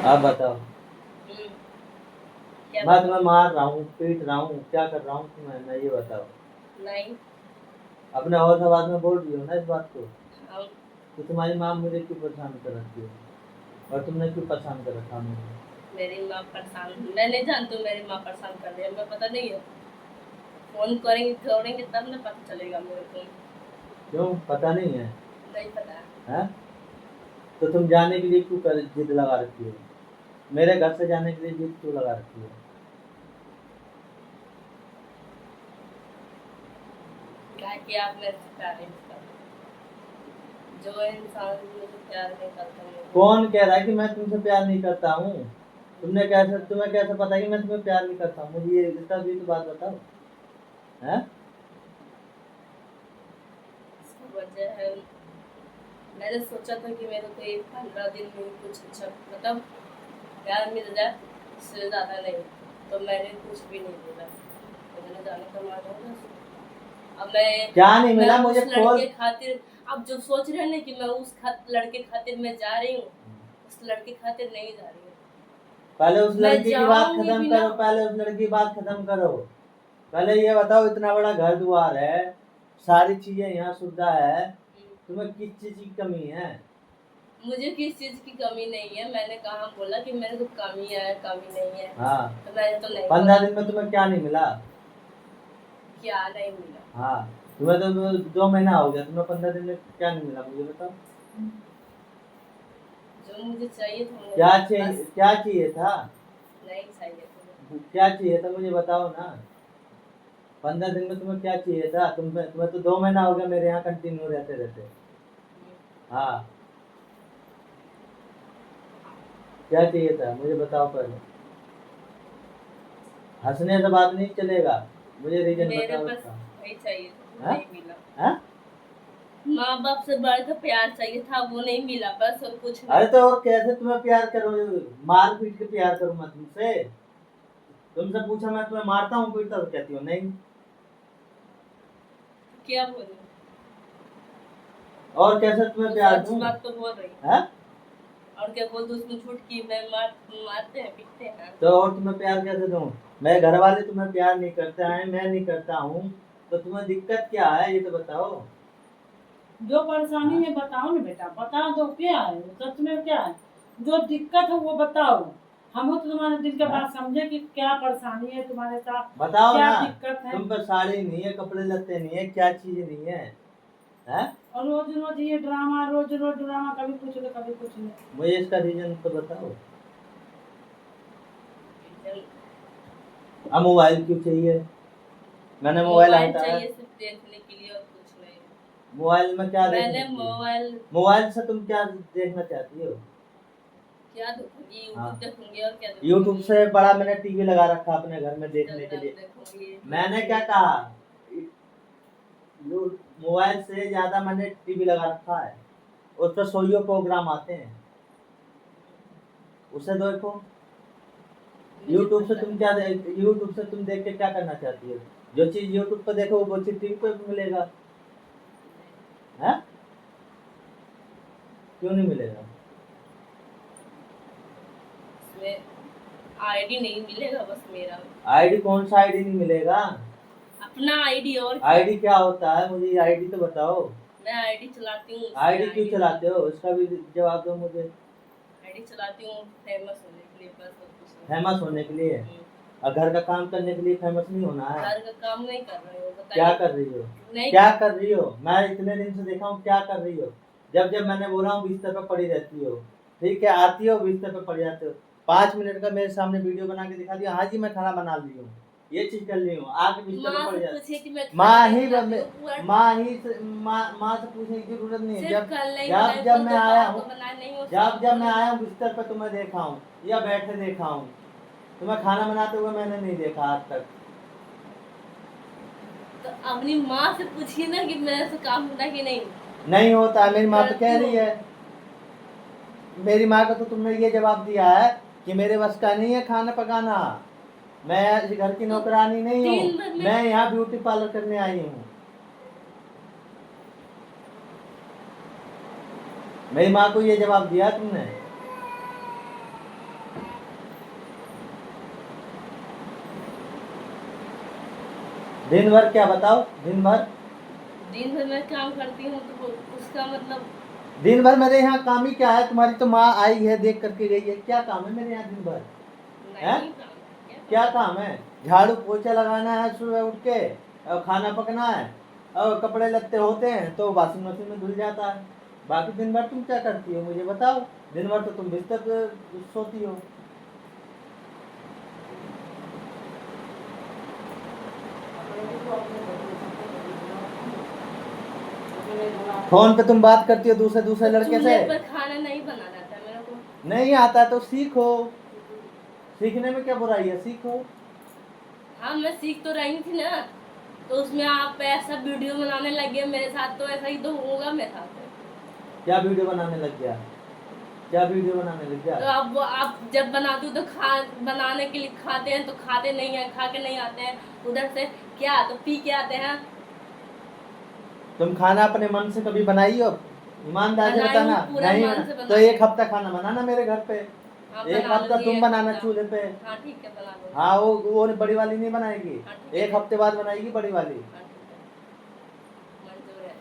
आप बताओ। क्या मैं तुम्हें मार रहा हूँ, पीट रहा हूँ, क्या कर रहा हूँ तुम्हें, मैं ये बताओ। नहीं। अपने और आवाज में बोल रही हो ना इस बात को। हाँ। तो तुम्हारी माँ मुझे क्यों परेशान कर रखी है, और तुमने क्यों परेशान कर रखा मुझे? मेरी माँ परेशान, मैं नहीं जानती हूँ मेरी माँ परेशान कर रही है, मैं पता नहीं है। फोन करेंगे छोड़ेंगे तब ना पता चलेगा मेरे को। क्यों पता नहीं है? नहीं पता है? तो तुम जाने के लिए क्यों जिद लगा रखी हो? मेरे घर से जाने के लिए जिद क्यों लगा रखी हो? क्या कि आप मेरे से प्यार नहीं करते। जो इंसान मुझे प्यार नहीं करता मुझे। कौन कह रहा है कि मैं तुमसे प्यार नहीं करता हूँ? तुम्हें कैसे पता है कि मैं तुम्हें प्यार नहीं करता हूँ? मुझे ये इसका भी तो बात बताओ। है? इसकी वजह है, मैंने सोचा था कि मेरे को एक 15 दिन में कुछ अच्छा मतलब प्यार मिल जाए, इससे ज़्यादा नहीं। तो मैंने कुछ भी नहीं बोला, तो मैंने जाने का मान होगा। अब क्या नहीं मैं मिला उस मुझे लड़के खातिर, अब जो सोच रहे हैं ना कि मैं उस लड़के खातिर मैं जा रही हूँ, उस लड़के खातिर नहीं जा रही हूँ। पहले उस मैं लड़की की बात जाऊंगी खत्म भी ना। करो, पहले उस लड़की की बात खत्म करो। पहले ये बताओ, इतना बड़ा घर द्वार है, सारी चीजें यहाँ सुविधा है, तुम्हें किस चीज की कमी है? मुझे किस चीज की कमी नहीं है, मैंने कहाँ बोला कि मेरे को कमी है, कमी नहीं है। हाँ, तो मैंने तो नहीं 15 बोला। दिन में तुम्हें क्या नहीं मिला? क्या नहीं मिला? हाँ, तुम्हें तो 2 महीना हो गया, तुम्हें 15 दिन में क्या नहीं मिला मुझे बताओ। जो मुझे चाहिए था मुझे क्या बस चाहिए, क्या चाहिए था? नहीं चाहिए था। क्या चाहिए था मुझे बताओ ना। 15 दिन में तुम्हें क्या चाहिए था? तुम्हें तो 2 महीना हो गया मेरे यहाँ कंटिन्यू रहते रहते। हाँ, क्या चाहिए था मुझे बताओ पहले। हंसने से बात नहीं चलेगा, मुझे रीजन मेरे बताओ पास उसका। वही चाहिए था, हाँ? नहीं मिला। हाँ? माँ बाप से बढ़कर प्यार चाहिए था, वो नहीं मिला, बस और कुछ नहीं। अरे तो और कैसे तुम्हें प्यार करूँ? मार पीट के प्यार करूँ मैं तुमसे? तुमसे पूछा मैं तुम्हें मारता हूँ पीटता तो कहती हो नहीं। क्या बोलूं? और कैसे तुम्हें वो प्यार सच दूँ? बात तो बोल रही। है? और क्या बोल दूं उसमें झूठ की? मैं मारते हैं पीटते हैं। तो और तुम्हें प्यार कैसे दूँ? मेरे घर वाले तुम्हें प्यार नहीं करते हैं, मैं नहीं करता हूँ, तो तुम्हें दिक्कत क्या है ये तो बताओ। जो परेशानी हाँ? है बताओ ना बेटा, बता दो क्या है, सच में क्या है, जो दिक्कत है वो बताओ। हम तो तुम्हारे दिल की हाँ? बात समझे कि क्या परेशानी है तुम्हारे साथ, बताओ क्या ना। दिक्कत है। तुम पर साड़ी नहीं है, कपड़े लत्ते नहीं है, क्या चीज नहीं है? हैं? और रोज रोज ये ड्रामा, रोज रोज ड्रामा, कभी कुछ नहीं कभी कुछ नहीं। मुझे इसका रीजन तो बताओ। अब मोबाइल क्यों चाहिए? मैंने मोबाइल मोबाइल हटाया। चाहिए सिर्फ देखने के लिए और कुछ नहीं। मोबाइल में क्या देखने मैंने के लिए? मोबाइल मोबाइल से तुम क्या देखना चाहती हो? क्या देखूंगी? हाँ, यूट्यूब देखूंगी और क्या यूट्यूब देखूंगी? से बड़ा मैंने टीवी लगा रखा अपने घर में देखने के इंस्टाग्राम लिए। देखूंगी, मैंने क्या देखूंगी। कहा? मोबाइल से ज्यादा मैंने टीवी लगा रखा है, उस पर सोईयो प्रोग्राम आते हैं, उसे देखो। मुझे पता है। यूट्यूब से तुम देख के क्या करना चाहती हो? जो चीज यूट्यूब पे देखो वो चीज टीवी पे भी मिलेगा। है? क्यों नहीं मिलेगा? इसमें आईडी नहीं मिलेगा बस मेरा। आईडी कौन सा आईडी नहीं मिलेगा? अपना आईडी और क्या? आईडी क्या होता है, मुझे आईडी तो बताओ। मैं आईडी चलाती हूँ, उसमें आईडी क्यों आईडी चलाते हो इसका भी जवाब दो मुझे। आईडी चलाती हूँ फेमस होने के लिए, बस और कुछ नहीं। फेमस होने के लिए? और घर का काम करने के लिए फेमस नहीं होना है? घर का काम नहीं कर रहे हो, क्या बताइए। कर रही हो? नहीं क्या कर कर रही हो? मैं इतने दिन से देखा हूँ क्या कर रही हो। जब जब मैंने बोला हूँ बिस्तर पर पड़ी रहती हो, ठीक है, आती हो बिस्तर पर पड़ जाते हो। 5 मिनट का मेरे सामने वीडियो बना के दिखा दिया, हाँ जी मैं खाना बना ली हूँ, ये चीज कर ली हूँ, आके बिस्तर पर माँ पड़ से जाती। पूछिए कि मैं खाना माँ नहीं ही बनाती हूँ पूरा। माँ से पूछने की जरूरत नहीं है। सिर्फ जब कल नहीं जब बनाई जब तो मैं आया दोपहर हूँ, को बनाए नहीं हो, जब शाम को जब मैं नहीं। आया हूँ बिस्तर पर तुम्हें देखा हूँ या बैठे देखा हूँ, तुम्हें खाना बनाते हुए मैंने नहीं देखा आज तक। तो अपनी माँ से पूछिए ना कि मेरे से काम होता कि नहीं। नहीं होता है, मेरी माँ तो करती कह हूँ। रही है। मेरी माँ को तो तुमने ये जवाब दिया है कि मेरे बस का नहीं है खाना पकाना, मैं इस घर की तो नौकरानी नहीं हूँ, दिन भर में मैं यहाँ ब्यूटी पार्लर करने आई हूँ। मेरी माँ को ये जवाब दिया तुमने? दिन भर क्या बताओ, दिन भर मैं काम करती हूँ तो उसका मतलब दिन भर मेरे यहाँ काम ही क्या है? तुम्हारी तो माँ आई है, देख करके गई है, क्या काम है मेरे यहाँ दिन भर? हैं? नहीं काम है, क्या काम है? झाड़ू पोछा लगाना है सुबह उठ के, और खाना पकना है, और कपड़े लत्ते होते हैं तो वॉशिंग मशीन में धुल जाता है। बाकी दिन भर तुम क्या करती हो मुझे बताओ? दिन भर तो तुम बिस्तर पे सोती हो। फोन पे तुम बात करती हो दूसरे लड़के से। चूल्हे पर खाना नहीं बनाना आता मेरे को। नहीं आता तो सीखो, सीखने में क्या बुराई है, सीखो। हाँ मैं सीख तो रही थी ना, तो उसमें आप ऐसा वीडियो बनाने लगे मेरे साथ, तो ऐसा ही तो होगा मेरे साथ। क्या वीडियो बनाने लग गया? क्या वीडियो बनाने लग गया? तो आप जब बनाते हो तो बनाने के लिए खाते हैं तो खाते नहीं है, खा के नहीं आते हैं, उधर से क्या तो पी के आते हैं। तुम खाना अपने मन से कभी बनाई हो? ईमानदार से बनाई बताना। हूँ, पूरा नहीं मन से तो बनाई। एक हफ्ता खाना बनाना मेरे घर पे। हाँ, एक बना हफ्ता लूंगी, तुम एक बनाना हफ्ता। चूल्हे पे। हाँ ठीक है, बना लूंगी। हाँ वो बड़ी वाली नहीं बनाएगी, हाँ, ठीक है। एक हफ्ते बाद बनाएगी बड़ी वाली। हाँ, ठीक है। मंजूर है।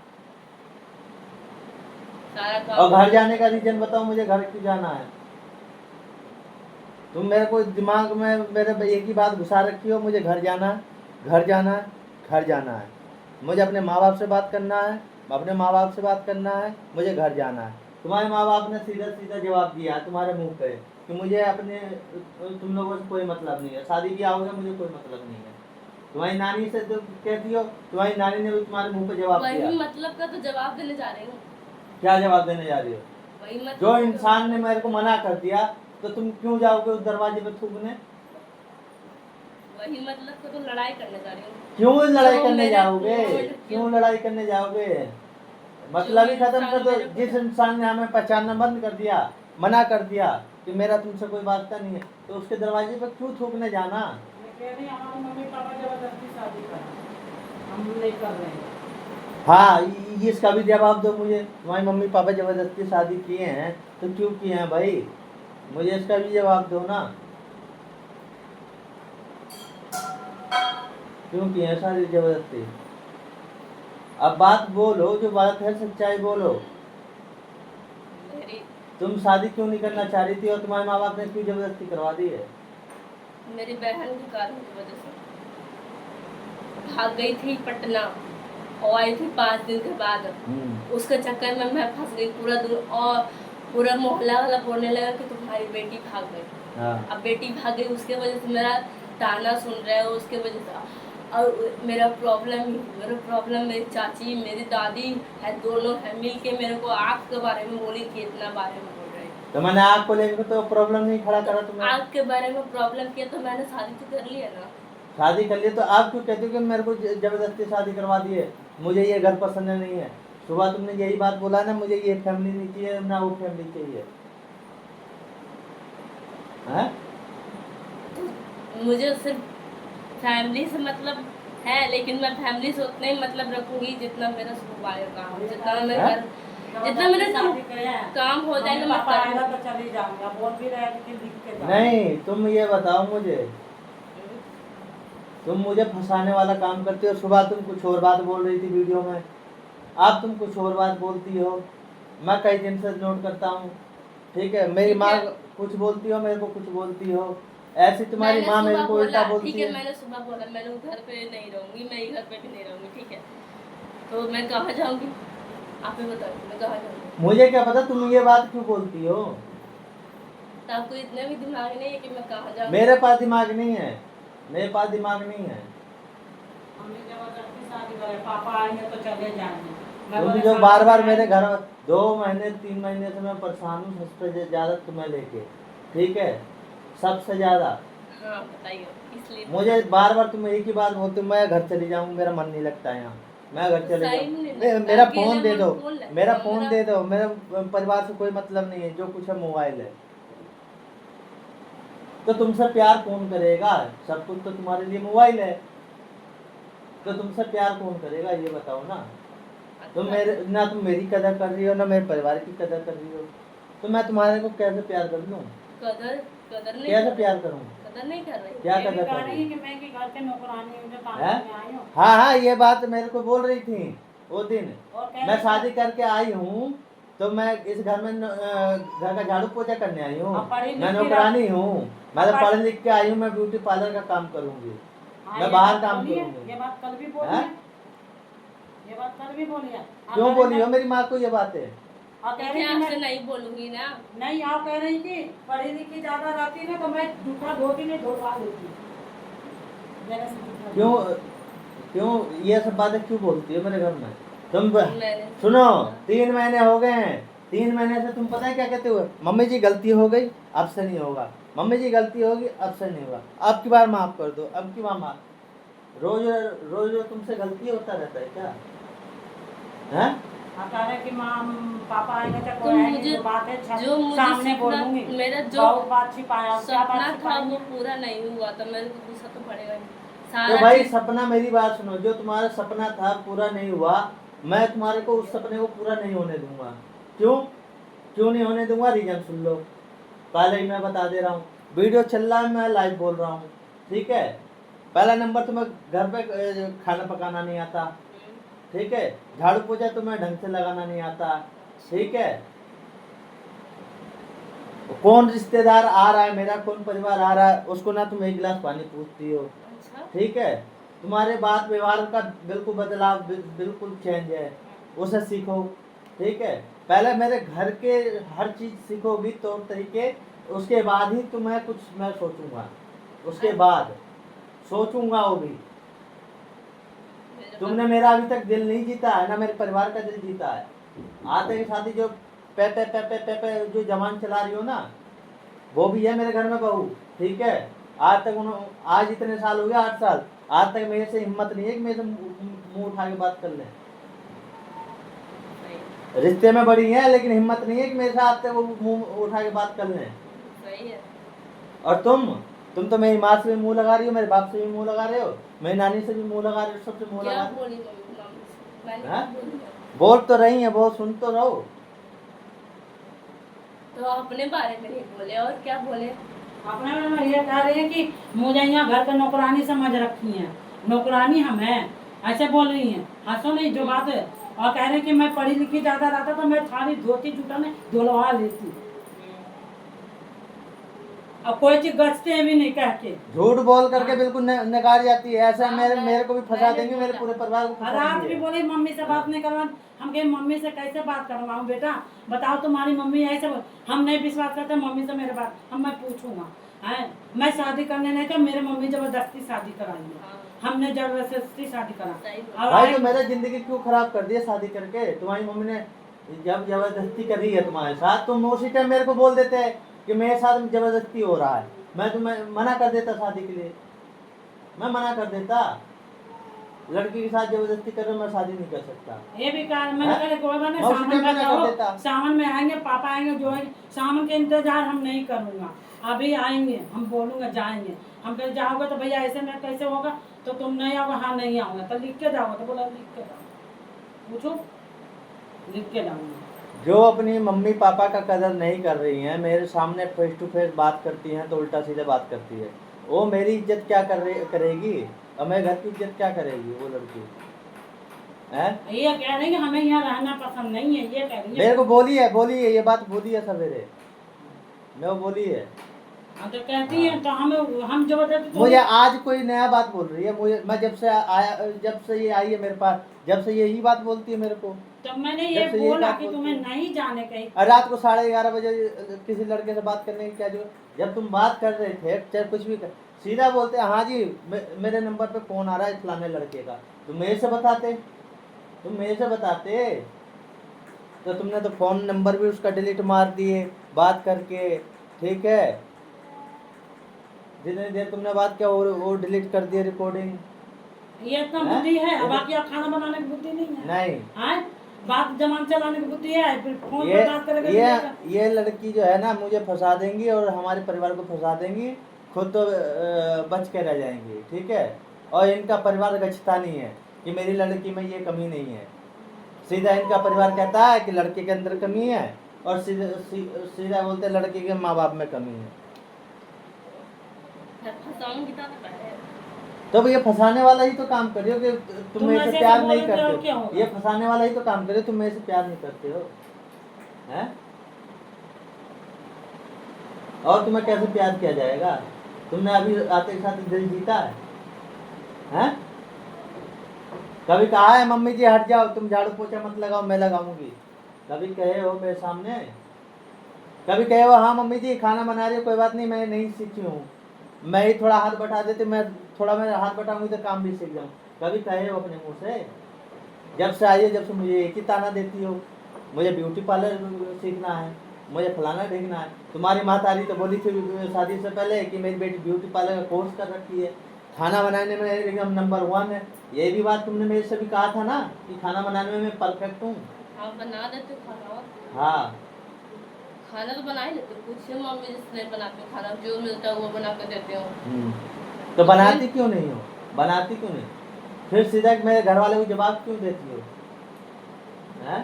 सारा और काम घर जाने का रीजन बताओ मुझे, घर क्यों जाना है? तुम मेरे को दिमाग में मेरे एक ही बात घुसा रखी हो, मुझे घर जाना है, घर जाना है, घर जाना है। मुझे अपने माँ बाप से बात करना है, अपने माँ बाप से बात करना है, मुझे घर जाना है। तुम्हारे माँ बाप ने सीधा सीधा जवाब दिया है तुम्हारे मुंह पे कि मुझे अपने तुम लोगों से कोई मतलब नहीं है, शादी ब्याह हो गया, मुझे कोई मतलब नहीं है। तुम्हारी नानी से तो कहती हो, तुम्हारी नानी ने भी तुम्हारे मुंह पे जवाब दिया। वही मतलब का तो जवाब देने जा रही हूँ। क्या जवाब देने जा रही हो? वही मतलब जो इंसान ने मेरे को मना कर दिया तो तुम क्यों जाओगे उस दरवाजे पे थूकने? वही मतलब का तो लड़ाई करने जा रही हूँ। क्यों लड़ाई जो करने मेरे जाओगे? को- क्यों लड़ाई करने जाओगे? मतलब ही खत्म कर दो। इंसान मेरे को- जिस इंसान ने हमें पहचानना बंद कर दिया, मना कर दिया कि मेरा तुमसे कोई वास्ता नहीं है, तो उसके दरवाजे पे क्यों थूकने जाना? मैं कह रही हूँ, हमारे मम्मी पापा जबरदस्ती शादी कर, हम नहीं कर रहे हैं। हाँ इसका भी जवाब दो मुझे। तुम्हारी मम्मी पापा जबरदस्ती शादी किए हैं तो क्यों किए हैं भाई? मुझे इसका भी जवाब दो ना, क्यों किए हैं शादी जबरदस्ती? अब बात बोलो, जो बात है सच्चाई बोलो। मेरी तुम शादी क्यों नहीं करना चाह रही थी और तुम्हारे माँ बाप ने क्यों जबरदस्ती करवा दी है? मेरी बहन के कारण की वजह से भाग गई थी पटना और आई थी 5 दिन के बाद। उसके चक्कर में मैं फंस गई। पूरा दूर और पूरा मोहल्ला वाला बोलने लगा कि तुम्हारी बेटी भाग गई। हाँ। अब बेटी भाग गई, उसके वजह से मेरा ताना सुन रहा है, उसके वजह से। और मेरा प्रॉब्लम मेरी चाची मेरी दादी है, दोनों है मिल के मेरे को आग के बारे में बोली थी, इतना बारे में बोल रहे। तो मैंने आग को लेकर तो प्रॉब्लम नहीं खड़ा करा तुम्हें। आग के बारे में प्रॉब्लम किया तो मैंने शादी तो कर लिया ना। शादी कर लिए तो आप क्यों कहते हो कि मेरे को जबरदस्ती शादी करवा दी है? मुझे ये घर पसंद नहीं है। सुबह तुमने यही बात बोला ना, मुझे ये फैमिली नहीं चाहिए ना वो फैमिली चाहिए है? मुझे सिर्फ फैमिली से मतलब है, लेकिन मैं फैमिली से उतना ही मतलब रखूंगी जितना मेरा सुबह का काम, जितना मेरे हाँ? घर जितना मेरा शादी किया है, काम हो जाएगा मैं पापा कर आएगा तो चली जाऊंगा, बोल भी रहे कि लिख के जाओ। नहीं तुम ये बताओ मुझे, तुम मुझे फंसाने वाला काम करते हो। सुबह तुम कुछ और बात बोल रही थी वीडियो में, अब तुम कुछ और बात बोलती हो। मैं कई दिन से नोट करता हूँ, ठीक है? मेरी ठीक माँ है। कुछ बोलती हो, मेरे को कुछ बोलती हो, ऐसी तुम्हारी मैंने माँ मेरे सुबह को उल्टा बोला, बोलती ठीक है, है। मैंने सुबह बोला मैं घर पे नहीं रहूंगी, मैं ही घर पे भी नहीं रहूंगी, ठीक है? तो मैं कहाँ जाऊंगी? आप ही बताओ, मैं कहाँ जाऊंगी? मुझे क्या पता तुम ये बात क्यों बोलती हो? तो आपको इतना भी दिमाग नहीं है कि मैं कहाँ जाऊंगी? मेरे पास दिमाग नहीं है, मेरे पास दिमाग नहीं है। हमने जबरदस्ती शादी करे, पापा आएंगे तो चले जाएंगे। मैं तुम बोले जो शादी बार बार कराएंगे। मेरे घर 2 महीने 3 महीने से मैं परेशान हूँ, सबसे ज्यादा तुम्हें लेके, ठीक है? सबसे ज्यादा। हाँ बताइए, इसलिए मुझे बार बार तुम एक ही बात बोलते हो, मैं घर चली जाऊँ, मेरा मन नहीं लगता है यहाँ, मैं घर चले सही जाऊँ। में नहीं लगता, मेरा अकेले फोन दे मन दो, कौन लगता मेरा है? फोन दे दो, मेरे परिवार से कोई मतलब नहीं है, जो कुछ है मोबाइल है। तो तुमसे प्यार कौन करेगा? सब कुछ तो तुम्हारे लिए मोबाइल है, तो तुमसे प्यार कौन करेगा ये बताओ ना। तुम मेरी कदर कर रही हो ना मेरे परिवार की कदर कर रही हो, तो मैं तुम्हारे को कैसे प्यार कर लूँ? कदर कदर नहीं कैसे कर प्यार रही, करूं? कदर नहीं कर रही। क्या ये भी कदर कह कर रही रही? है कि मैं कि घर के नौकरानी हूँ जो काम हैं? में आई हूँ। हाँ हाँ, ये बात मेरे को बोल रही थी वो दिन। और कह मैं रही शादी करके आई हूँ तो मैं इस घर में घर का झाड़ू पोछा करने आई हूँ। अब पढ़ी मैं लिखी नौकरानी हूँ। मैं अब तो पढ़- पढ़ लिख के आई हूँ, मैं ब्यूटी पार्लर का काम करूंगी। हाँ, मैं ये बाहर बात काम बोली है, करूंगी। ये बात कल भी बोली हैं? है, ये बात कल भी बोली है। आप क्यों कह बोली रही हो मेरी माँ को ये बातें? और कह देखिए रही कि आपसे मैं नहीं बोलूंगी ना। नहीं, आप कह रही कि पढ़ी लिखी ज्यादा रहती ना तो मैं जूठा धोती नहीं धोवा लेती। मेरे से जूठा क्यों धोती। क्यों ये सब बातें क्यों बोलती हो मेरे घर में? तुम मैंने सुनो, 3 महीने हो गए हैं। 3 महीने से तुम पता है क्या कहते हो? मम्मी जी गलती हो गई, अब से नहीं होगा। मम्मी जी गलती होगी, अब से नहीं होगा। अब की बार माफ कर दो, अब की बार माफ। रोज रोज रोज तुमसे गलती होता रहता है क्या? हैं? आप कह रहे कि माँ पापा आएंगे तो तो कोई आएंगे मुझे जो बात है जो मुझे सामने सपना बोलूंगी। मेरा जो बहुत बात छिपाया, क्या बात सपना था छिपाई? वो पूरा नहीं हुआ तो मेरे को गुस्सा तो पड़ेगा ही। तो सारा भाई चीज सपना, मेरी बात सुनो, जो तुम्हारा सपना था पूरा नहीं हुआ, मैं तुम्हारे को उस सपने को पूरा नहीं होने दूंगा। क्यों? क्यों नहीं होने दूंगा? रीजन सुन लो, पहले ही मैं बता दे रहा हूँ। वीडियो चल रहा है, मैं लाइव बोल रहा हूँ, ठीक है? पहला नंबर, तुम्हें घर पे खाना पकाना नहीं आता, ठीक है? झाड़ू पोछा तुम्हें ढंग से लगाना नहीं आता, ठीक है? कौन रिश्तेदार आ रहा है मेरा, कौन परिवार आ रहा है, उसको ना तुम एक गिलास पानी पूछती हो, अच्छा ठीक है? तुम्हारे बात व्यवहार का बिल्कुल बदलाव, बिल्कुल चेंज है, उसे सीखो, ठीक है? पहले मेरे घर के हर चीज सीखोगी, तौर तरीके, उसके बाद ही तुम्हें कुछ मैं सोचूंगा, उसके बाद सोचूंगा वो भी। मेरे तुमने मेरा अभी तक दिल नहीं जीता है, ना मेरे परिवार का दिल जीता है। आते ही साथी जो पे पे पे पे पे पे जो जवान चला रही हो ना, वो भी है मेरे घर में बहू, ठीक है? आज तक उन्होंने, आज इतने साल हो गए, 8 साल, आज तक मेरे से हिम्मत नहीं है कि मेरे से मुंह उठा के बात कर लें। सही रिश्ते में बड़ी हैं लेकिन हिम्मत नहीं है कि मेरे साथ वो मुंह उठा के बात कर लें। सही है। और तुम तो मेरी माँ से भी मुंह लगा रही हो, मेरे बाप से भी मुंह लगा रहे हो, मेरी नानी से भी मुंह लगा रहे हो, सबसे मुंह क्या लगा रहे हो। बोली मम्मी मम्मी से? मैंने हाँ? क्या बोली है? बोल तो रही है, बहुत सुन तो रहो। तो अपने बारे में नहीं बोले और क्या बोले? अपने में ये कह रही है कि मुझे यहाँ घर का नौकरानी समझ रखी है, नौकरानी हम हैं, ऐसे बोल रही हैं। हंसो नहीं, जो बात है। और कह रहे हैं कि मैं पढ़ी लिखी ज्यादा रहता तो मैं थाली धोती जूठा में धुलवा लेती। अब कोई चीज गचते भी नहीं कह के। झूठ बोल करके बिल्कुल नकार जाती है, ऐसा हाँ, मेरे को भी फंसा मैंने देंगे, मेरे बोला। पूरे परिवार को फंसा रात भी देंगे। बोले मम्मी से बात नहीं करवा। हम कहे मम्मी से कैसे बात करवाऊं बेटा, बताओ तुम्हारी मम्मी ऐसे हम नहीं विश्वास करते मम्मी से मेरे बात, मैं पूछूंगा है। मैं शादी करने नहीं था, मेरे मम्मी जबरदस्ती शादी कराई है। हाँ, हमने जबरदस्ती शादी करा। सही बोला। अब भाई आए- तो मेरा जिंदगी क्यों खराब कर दिया शादी करके? तुम्हारी मम्मी ने जब जबरदस्ती करी है तुम्हारे साथ, तुम उसी टाइम मेरे को बोल देते हैं कि मेरे साथ जबरदस्ती हो रहा है, मैं तुम्हें मना कर देता शादी के लिए, मैं मना कर देता। लड़की के साथ जबरदस्ती कर मैं शादी नहीं कर सकता। ये भी कहा मैंने हैं? कहा कोई बात नहीं, मैं उसी सावन टाइम में मना कर कहो, देता। सावन में आएंगे, पापा आएंगे, जो है सावन के इंतजार हम नहीं करूंगा। अभी आएंगे, हम बोलूंगा जाएंगे। हम कहे जाओगे तो भैया ऐसे में कैसे होगा, तो तुम नहीं आओगे, हाँ नहीं आऊंगा, तो लिख के जाओगे, तो बोला लिख के जाओ, पूछो लिख के जाऊंगा। जो अपनी मम्मी पापा का कदर नहीं कर रही हैं, मेरे सामने फेस टू फेस बात करती हैं तो उल्टा सीधे बात करती है, वो मेरी इज्जत क्या करेगी, और मेरे घर की इज्जत क्या करेगी वो लड़की? हैं? ये कह रही है हमें यहाँ रहना पसंद नहीं है, ये कह रही है। मेरे को बोली है, ये बात बोली है सवेरे, मैं वो बोली है। हाँ तो कहती है तो हम जबरदस्ती मुझे आज कोई नया बात बोल रही है, मुझे, मैं जब से आया, जब से ये आई है मेरे पास, जब से यही बात बोलती है मेरे को। तो मैंने ये जब से यही बोला बात कि बोलती तुम्हें है। नहीं जाने कहीं। और रात को 11:30 बजे किसी लड़के से बात करने की क्या जरूरत? जब तुम बात कर रहे थे, चाहे कुछ भी कर, सीधा बोलते हाँ जी मेरे नंबर पे फोन आ रहा है फलाने लड़के का, तुम मेरे से बताते, तो तुमने तो फोन नंबर भी उसका डिलीट मार दिए बात करके, ठीक है? जितनी देर तुमने बात किया वो डिलीट कर दिए रिकॉर्डिंग। ये इतना हैं? बुद्धि है, अब बाकी आप खाना बनाने की बुद्धि नहीं है। नहीं, हाँ बात जमान चलाने की बुद्धि है, फिर फोन ये पर बात करेगा ये लड़की जो है ना, मुझे फंसा देंगी और हमारे परिवार को फंसा देंगी, खुद तो बच के रह जाएंगी, ठीक है? और इनका परिवार गछता नहीं है कि मेरी लड़की में ये कमी नहीं है, सीधा इनका परिवार कहता है कि लड़के के अंदर कमी है और सीधा बोलते लड़के के माँ बाप में कमी है। फंसाऊंगी तो पहले तो ये फंसाने वाला ही तो काम कर रहे हो कि तुम तुम मेरे से ऐसे प्यार बोल नहीं रहे हो, करते क्या हो। होगा? ये फंसाने वाला ही तो काम कर रहे हो, तुम मेरे से प्यार नहीं करते हो, हैं? और तुम्हें कैसे प्यार किया जाएगा? तुमने अभी आते के साथ दिल जीता है, हैं? कभी कहा है मम्मी जी हट जाओ, तुम झाड़ू पोछा मत लगाओ, मैं लगाऊंगी? कभी कहे हो मेरे सामने? कभी कहे हो हाँ मम्मी जी खाना बना रही हो, कोई बात नहीं मैं नहीं सीखी हूँ, मैं ही थोड़ा हाथ बटा देती, मैं हाथ बटाऊंगी तो काम भी सीख जाऊँ? कभी कहे हो अपने मुंह से? जब से आई हो जब से मुझे एक ही ताना देती हो, मुझे ब्यूटी पार्लर सीखना है, मुझे फलाना देखना है। तुम्हारी माँ तारी तो बोली थी शादी से पहले कि मेरी बेटी ब्यूटी पार्लर का कोर्स कर रखी है, खाना बनाने में एकदम नंबर 1 है। ये भी बात तुमने मेरे से भी कहा था ना कि खाना बनाने में मैं परफेक्ट हूँ। हाँ बना देते हो खाना, हाँ खाना तो बना ही लेते हो, पूछिए मम्मी जिसने बनाते हो खाना, जो मिलता है वो बना कर देते हो। तो बनाती क्यों नहीं हो? बनाती क्यों नहीं? फिर सीधा मेरे घर वाले को जवाब क्यों देती हो? हैं?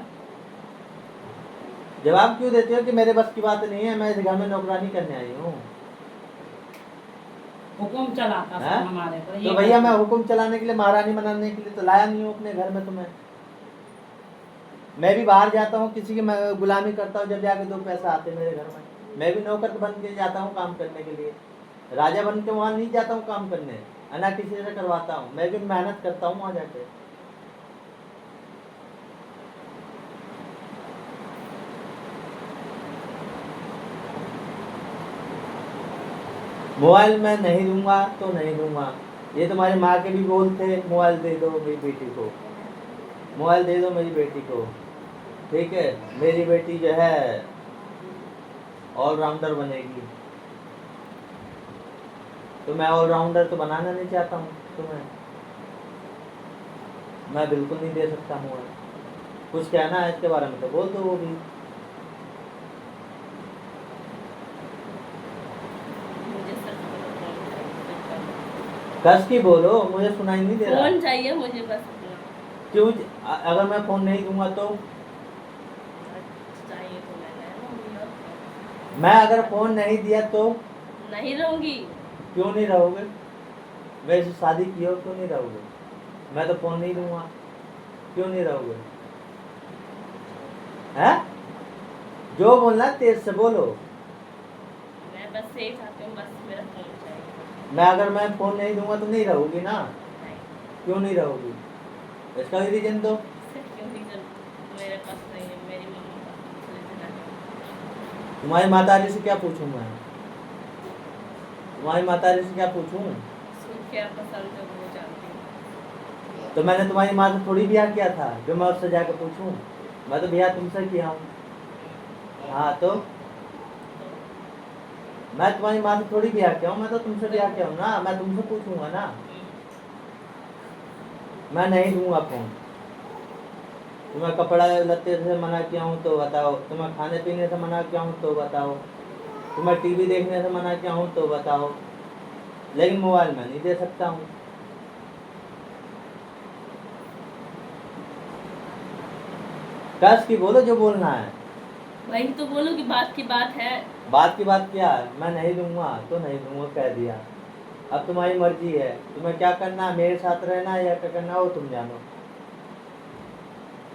जवाब क्यों देती हो कि मेरे बस की बात नहीं है, मैं इस घर में नौकरानी करने आई हूँ? हुक्म चलाता हैं? सब हमारे पर। तो भैया मैं हुक्म चलाने के लिए, महारानी बनाने के लिए तो लाया नहीं हूँ अपने घर में तुम्हें। मैं भी बाहर जाता हूँ, किसी की मैं गुलामी करता हूँ, जब जाके 2 पैसा आते मेरे घर में। मैं भी नौकर बन के जाता हूँ काम करने के लिए, राजा बन के वहाँ नहीं जाता हूँ काम करने, ना किसी से करवाता हूँ, मैं भी मेहनत करता हूँ वहाँ जाके। मोबाइल मैं नहीं दूंगा तो नहीं दूंगा, ये तुम्हारी माँ के भी बोल थे, मोबाइल दे दो मेरी बेटी को, मोबाइल दे दो मेरी बेटी को, ठीक है? मेरी बेटी जो है ऑलराउंडर बनेगी, तो मैं ऑलराउंडर तो बनाना नहीं चाहता हूँ तुम्हें, मैं बिल्कुल नहीं दे सकता मोबाइल। कुछ कहना है इसके बारे में तो बोल दो वो भी। मुझे सिर्फ कस की बोलो, मुझे सुनाई नहीं दे रहा। फोन चाहिए मुझे बस अपना। क्यों? अगर मैं फोन नहीं दूंगा तो? चाहिए तो मैं ले लूंगी और क्या। मैं अगर फोन नहीं दिया तो? नहीं रहूंगी। क्यों नहीं रहोगे? वैसे शादी की हो क्यों नहीं रहोगे? मैं तो फोन नहीं दूंगा, क्यों नहीं रहोगे? हैं? जो बोलना तेज से बोलो। मैं बस यही चाहती हूँ, बस मेरा फोन चाहिए। अगर मैं फोन नहीं दूंगा तो नहीं रहोगी ना? नहीं, क्यों नहीं रहोगी? इसका भी रीजन दो। सिर्फ क्यों रीजन मेरे पास नहीं है, मेरी मम्मी पास रीजन है। तुम्हारी माताजी से क्या पूछूं मैं? तुम्हारी माताजी से क्या पूछूं? उसको क्या पसंद है वो जानती हूँ। तो मैंने तुम्हारी माँ से थोड़ी ब्याह किया था जो मैं उससे जाकर पूछूं? मैं तो ब्याह तुमसे किया हूँ। हाँ तो मैं तुम्हारी माँ से थोड़ी ब्याह किया हूँ, मैं तो तुमसे ब्याह किया हूँ ना, मैं तुमसे पूछूंगा ना। मैं नहीं दूंगा फोन। तुम्हें कपड़ा लत्ते से मना किया हूँ तो बताओ, तुम्हें खाने पीने से मना किया हूँ तो बताओ, तुम्हें टीवी देखने से मना किया हूँ तो बताओ, लेकिन मोबाइल मैं नहीं दे सकता हूँ। कस की बोलो जो बोलना है। वही तो बोलो कि बात की बात है। बात की बात क्या है? मैं नहीं दूंगा तो नहीं दूंगा, कह दिया। अब तुम्हारी मर्जी है, तुम्हें क्या करना है, मेरे साथ रहना है या क्या करना हो तुम जानो।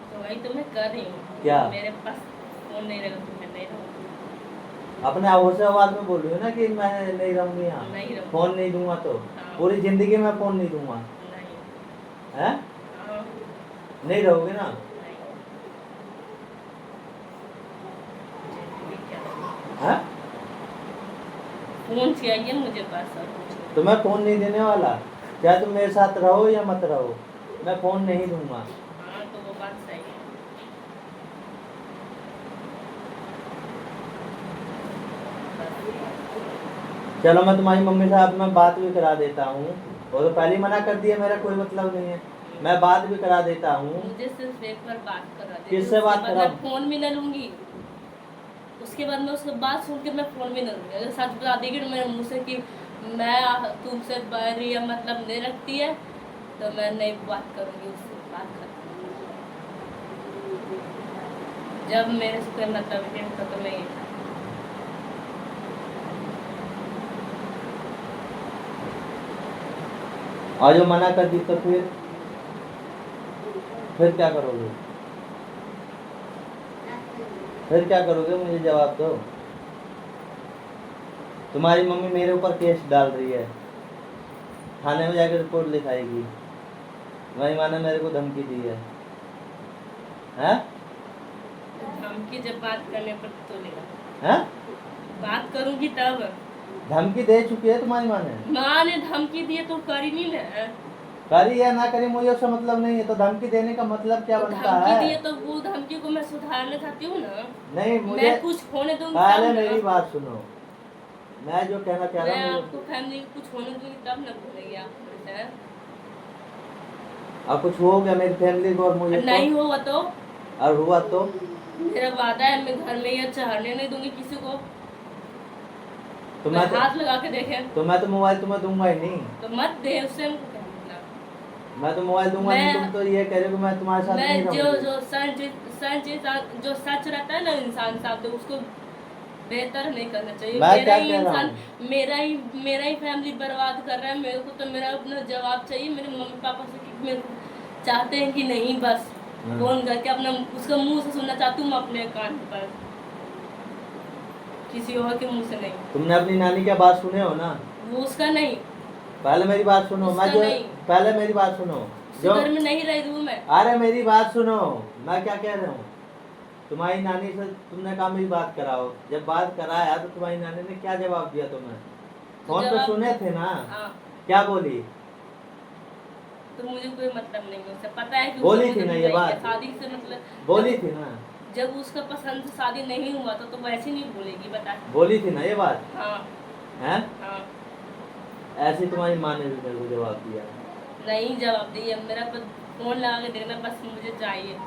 तो वही तो मैं कर रही हूँ। क्या? मेरे पास फोन नहीं रहेगा तो मैं नहीं रहूँगी। अपने होशे में बोल रही हो ना कि मैं नहीं रहूंगी यहाँ, नहीं रहूँगी। फोन नहीं दूंगा तो? हाँ। पूरी जिंदगी में फोन नहीं दूंगा, नहीं। है? हाँ। नहीं रहोगे ना? नहीं। जिंदगी क्या? है? फोन चाहिए मुझे बस, और कुछ नहीं। तो मैं फोन नहीं देने वाला, चाहे तुम मेरे साथ रहो या मत रहो, मैं फोन नहीं दूंगा। हाँ तो वो बात सही है। चलो मैं तुम्हारी मम्मी साहब में बात भी करा देता हूँ, वो तो पहले ही मना कर दिया, मेरा कोई मतलब नहीं है, मैं बात भी करा देता हूँ। मुझे सिर्फ एक बार बात करा दे, किससे बात उसके बाद कराऊं? मैं फोन भी न लूंगी। उसके बाद मैं उसकी बात सुन के मैं फोन भी न लूंगी। अगर सच बता देगी तो मेरे मुंह से कि मैं तुमसे बैरी या मतलब नहीं रखती है, तो मैं नहीं बात करूंगी उससे, बात खत्म। जब मेरे से कोई मतलब नहीं होता तो मैं ये था। और जो मना कर दी तो फिर क्या करोगे? फिर क्या करोगे, मुझे जवाब दो। तुम्हारी मम्मी मेरे ऊपर केस डाल रही है, थाने में जाकर रिपोर्ट लिखाएगी। तुम्हारी माँ ने मेरे को धमकी दी है, हैं? धमकी जब बात करने पर तो लेगा, हैं? बात करूंगी तब। धमकी दे चुकी है तुम्हारी माँ ने। माँ ने धमकी दी है तो करी नहीं ना। करी या ना करी मुझे उससे मतलब नहीं है, तो धमकी देने का मतलब क्या बनता धमकी दी है? है तो वो धमकी को मैं सुधारना चाहती हूँ ना। नहीं, मुझे मैं कुछ होने दूंगी पहले तब ना। मेरी बात सुनो, मैं जो कहना चाह मैं रहा हूँ आपको फैमिली को कुछ होने दूंगी तब ना बोलेंगे आप मेरे से। अब कुछ हो गया मेरी फैमिली को और मुझे नहीं हुआ तो और हुआ तो मेरा वादा है, मैं घर में ये चढ़ने नहीं दूंगी किसी को। तो मैं मैं हाथ लगा के देखे तो मोबाइल तुम्हें दूंगा ही नहीं। तो मत दे, उससे हमको क्या मतलब। मैं तो मोबाइल दूंगा नहीं, तुम तो ये कह रहे हो कि मैं तुम्हारे साथ नहीं मैं जो रहूंगी। जो जो सच रहता है ना इंसान साथ, तो उसको बेहतर नहीं करना चाहिए। मैं मेरा क्या ही कह रहा इंसान हूँ? मेरा ही फैमिली बर्बाद कर रहा है। मेरे को तो मेरा अपना जवाब चाहिए मेरे मम्मी पापा से कि मेरे को चाहते हैं कि नहीं, बस हाँ। फोन करके अपना उसका मुंह से सुनना चाहती हूँ मैं अपने कान पर, किसी और के मुंह से नहीं। तुमने अपनी नानी की बात सुने हो ना? वो उसका नहीं, पहले मेरी बात सुनो, मैं उसका जो नहीं। पहले मेरी बात सुनो जो घर में नहीं रही हूँ मैं। अरे मेरी बात सुनो, मैं क्या कह रहा हूँ। तुम्हारी नानी से तुमने कहा मेरी बात कराओ, जब बात कराया तो तुम्हारी नानी ने क्या जवाब दिया तुम्हें? फोन पे जवाब- सुने थे ना, हाँ, क्या बोली? तो मुझे कोई मतलब नहीं है उससे, पता है कि बोली उससे थी मुझे ना ये नहीं बात? है। शादी से मतलब बोली थी ना? जब उसका पसंद से शादी नहीं हुआ तो वैसे नहीं बोलेगी, बता। बोली थी ना ये बात? हाँ हैं? हाँ। ऐसे तुम्हारी माँ ने भी मेरे को जवाब दिया। नहीं जवाब दिया, मेरा फोन लगा के देखना बस मुझे चाहिए।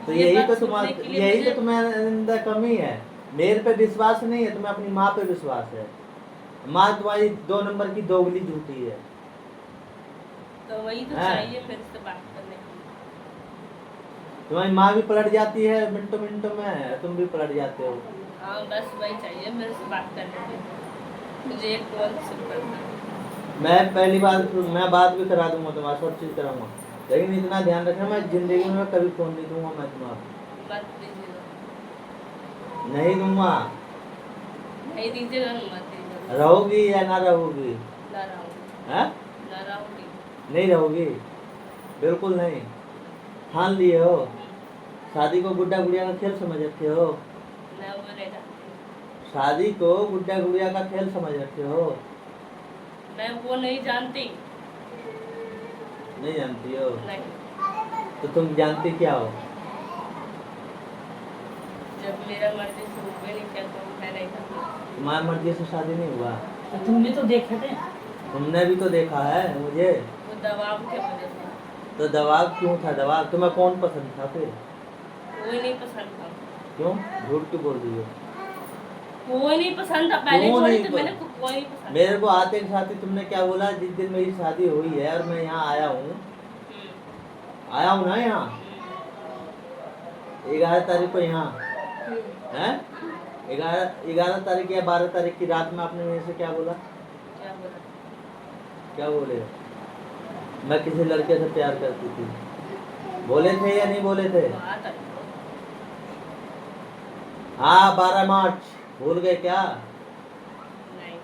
तो ये यही बात तो सुनने के लिए यही तो मुझे- तुम्हारे अंदर कमी है। मेरे पे विश्वास नहीं है, तुम्हें अपनी माँ पे विश्वास है। माँ तुम्हारी 2 नंबर की दोगली झूठी है। तो वही तो हाँ। चाहिए मेरे से बात करने के लिए। तुम्हारी माँ भी पलट जाती है मिनटों मिनटों में, तुम भी पलट जाते हो। हाँ बस वही चाहिए मेरे से बात करने के लिए। मुझे एक कॉल रिसीव करना है। मैं पहली बार मैं बात भी करा दूंगा तुम्हारा, सब चीज़ कराऊंगा, लेकिन इतना ध्यान रखना मैं जिंदगी में कभी फोन नहीं दूंगा मैं तुम्हारा। मत दीजिएगा, नहीं दूंगा। नहीं दीजिएगा, मत दीजिएगा। रहोगी या ना रहोगी? ना रहूँगी, हैं? ना रहूँगी। नहीं रहोगी? बिल्कुल नहीं? ठान लिए हो? शादी को गुड्डा गुड़िया का खेल समझ रखे हो? मैं वो नहीं जानती, शादी को गुड्डा गुड़िया का खेल समझ रखे हो? मैं वो नहीं जानती। नहीं जानती हो? नहीं, तो तुम जानती क्या हो? जब मेरा मर्जी से हुए नहीं किया तो मैं नहीं करती। तुम्हारी मर्जी से शादी नहीं हुआ? तो तुमने तो देखे थे। तुमने भी तो देखा है मुझे। वो दबाव के वजह से। तो दबाव क्यों था? दबाव तुम्हें कौन पसंद था फिर? कोई नहीं पसंद था, क्यों झूठ क्यों बोल रही हो? कोई नहीं पसंद था। पहले क्यों छोड़ी नहीं तो प- मेरे को कोई नहीं पसंद। मेरे को आते के साथ ही तुमने क्या बोला, जिस दिन मेरी शादी हुई है और मैं यहाँ आया हूँ ना यहाँ 11 तारीख को यहाँ है, 11 तारीख या 12 तारीख की रात में आपने मेरे से क्या बोला? क्या बोला? क्या बोले? मैं किसी लड़के से प्यार करती थी, बोले थे या नहीं बोले थे? बात आई तो। हाँ 12 मार्च भूल गए क्या? नहीं,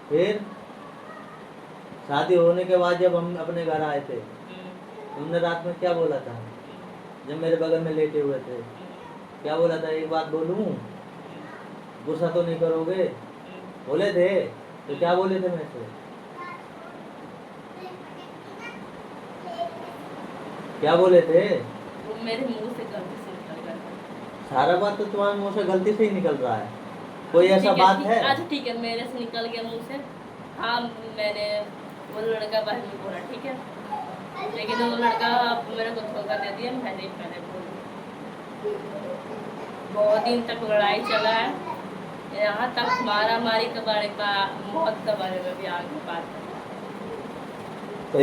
फिर शादी होने के बाद जब हम अपने घर आए थे, तुमने रात में क्या बोला था? जब मेरे बगल में लेटे हुए थे क्या बोला था? एक बात बोलूं, गुस्सा तो नहीं करोगे? बोले थे? तो क्या बोले थे मेरे से? क्या बोले थे? वो मेरे मुंह से गलती से निकल गया था। सारा बात तो तुम्हारे मुंह से गलती से ही निकल रहा है, कोई ऐसा बात है? अच्छा ठीक है, मेरे से निकल गया मुंह से। हाँ मैंने वो लड़का बारे में बोला, ठीक है, लेकिन वो लड़का मेरे को धोखा दे दिया। मैंने पहले बोल, बहुत दिन तक लड़ाई चला है, यहाँ तक मारा मारी के बारे का, मौत के बारे में भी आगे बात है। तो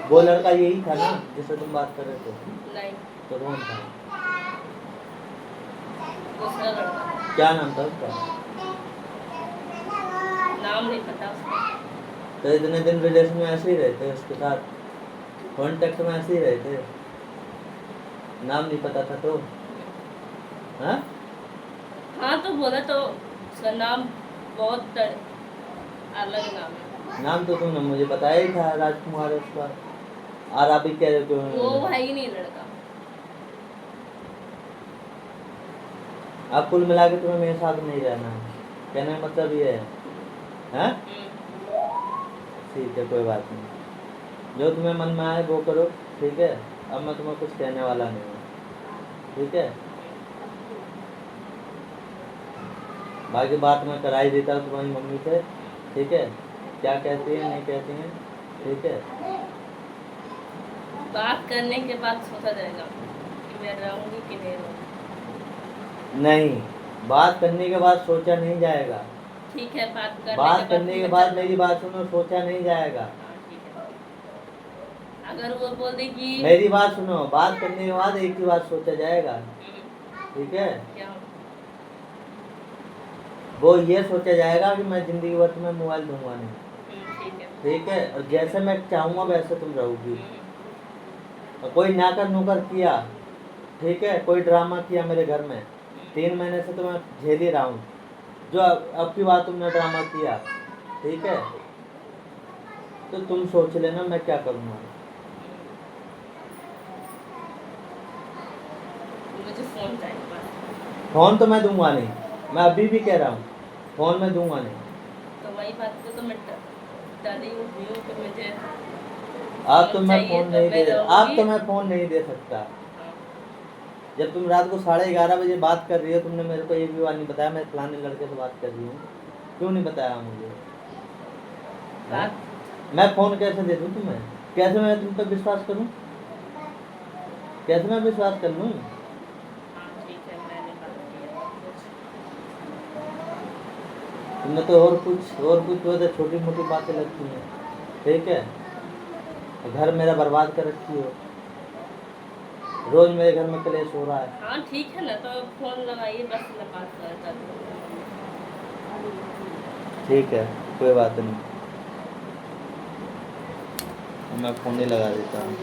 वो लड़का यही था ना जिससे तुम बात कर रहे थे? नहीं, तो कौन था? दूसरा लड़का। क्या नाम था उसका? नाम नहीं पता उसका। तो इतने दिन रिलेशन में ऐसे ही रहते उसके साथ, कांटेक्ट में ऐसे ही रहते, नाम नहीं पता था तो? हाँ हाँ तो बोला तो उसका नाम बहुत अलग नाम है। नाम तो तुमने मुझे बताया ही था, राजकुमार है उसका। और आप ही कह रहे वो हो है ही नहीं लड़का। आप कुल मिला के तुम्हें मेरे साथ नहीं रहना है, कहने का मतलब ये है? हाँ ठीक है, कोई बात नहीं, जो तुम्हें मन में आए वो करो, ठीक है। अब मैं तुम्हें कुछ कहने वाला नहीं हूँ, ठीक है। बाकी बात मैं करा ही देता हूँ तुम्हारी मम्मी से, ठीक है, क्या कहती है नहीं कहती हैं, ठीक है। बात करने के बाद सोचा जाएगा कि मैं रहूंगी कि नहीं रहूंगी। नहीं, बात करने के बाद सोचा नहीं जाएगा। ठीक है, बात करने के बाद मैं मेरी बात सुनो, सोचा नहीं जाएगा। हाँ, ठीक है। अगर वो बोल दे कि मेरी बात सुनो, बात करने के बाद एक ही बात सोचा जाएगा, ठीक है। क्या वो ये सोचा जाएगा कि मैं जिंदगी भर तुम्हें मोबाइल दूंगा नहीं, ठीक है। ठीक है। और जैसे मैं चाहूँगा वैसे तुम रहोगी। और कोई नाकर नुकर किया, ठीक है, कोई ड्रामा किया मेरे घर में, 3 महीने से तो मैं झेल ही रहा हूँ। जो अब की बात तुमने ड्रामा किया, ठीक है, तो तुम सोच लेना मैं क्या करूँगा। मुझे फोन चाहिए बस। फोन तो मैं दूंगा नहीं, मैं अभी भी कह रहा हूँ, फोन मैं दूंगा नहीं। तो वही बात पे तो मैं डरी हुई हूँ कि मुझे आप तो मैं चाहिए फोन तो नहीं मैं दे, रहूंगी। आप तो मैं फोन नहीं दे सकता। हाँ, जब तुम रात को 11:30 बजे बात कर रही हो, तुमने मेरे को एक भी बार नहीं बताया मैं फलाने लड़के से बात कर रही हूँ, क्यों नहीं बताया मुझे? हाँ? बात मैं फोन कैसे दे दूँ तुम्हें? कैसे मैं तुम पर विश्वास करूँ? कैसे मैं विश्वास कर लूँ? हाँ ठीक है, मैंने बात किया तुम्हें तो और कुछ तो छोटी मोटी बातें लगती हैं, ठीक है। घर मेरा बर्बाद कर रखी हो, रोज मेरे घर में कलेश हो रहा है। हाँ ठीक है ना, तो फोन लगाइए बस, मैं बात करता हूँ। ठीक है, कोई बात नहीं, मैं फोन ही लगा देता हूँ।